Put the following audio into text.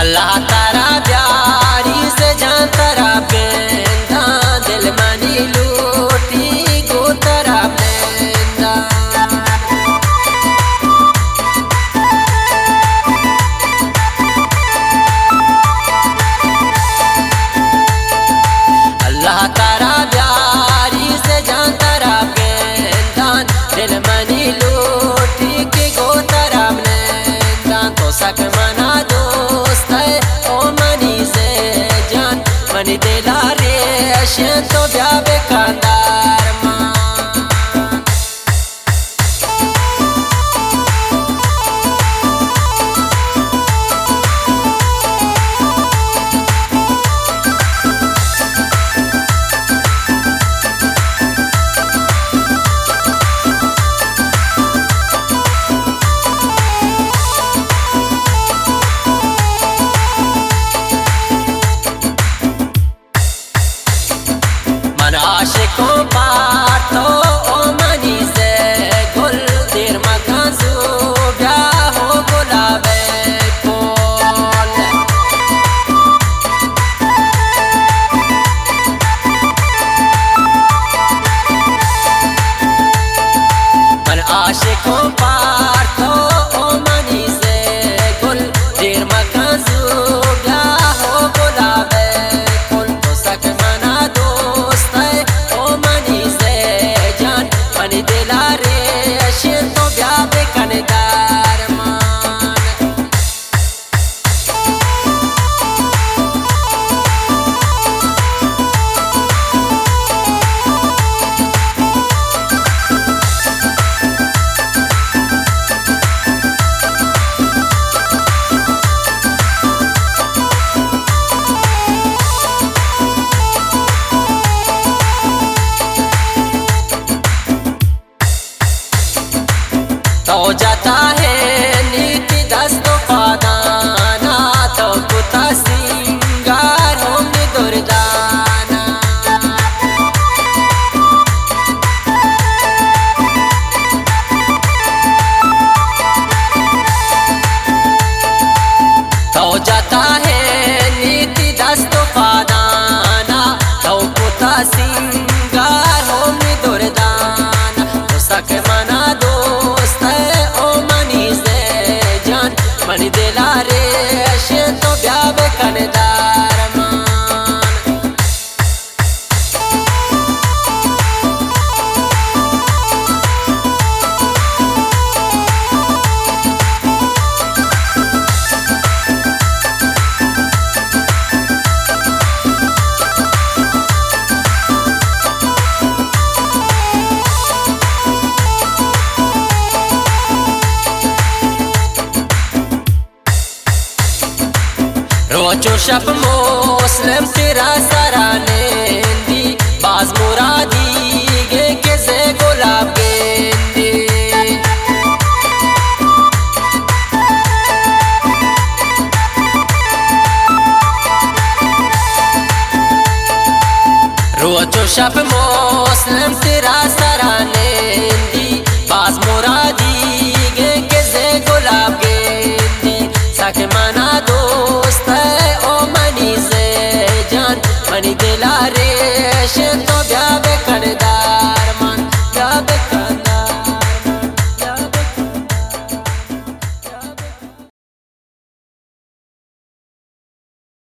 अल्लाह तारा प्यारी से जान तारा बेंदा दिल मनी लूटी को तारा बेंदा. अल्लाह तारा प्यारी से जान तारा बेंदा दिल मनी लूटी के को तारा बेंदा. तो सक मना मनी दिलारे शें तो ब्या बेकंदार मान. आशिकों बातो ओ मनी से गुल देर मकान सुब्या हो गुलाबे फूल. मन आशिकों बातो ओ मनी से गुल देर मकान सुब्या हो गुलाबे फूल. तो सक मना मनी दिलारे शें तो ब्या बेकंदार मान. तो जाता है नीति दस्तो पादाना तो पुता सिंगार होंगे दुर्दाना. तो जाता है नीति दस्तो पादाना तो पुता सिंगार होंगे दुर्दाना. तो सक मना मनी दिलारे शें तो ब्या बेकंदार मान. रोचो शब मुस्लिम तेरा सराने दी बाज मुरादी गे के से गुलाब गेंदी. रोचो शब मुस्लिम तेरा सराने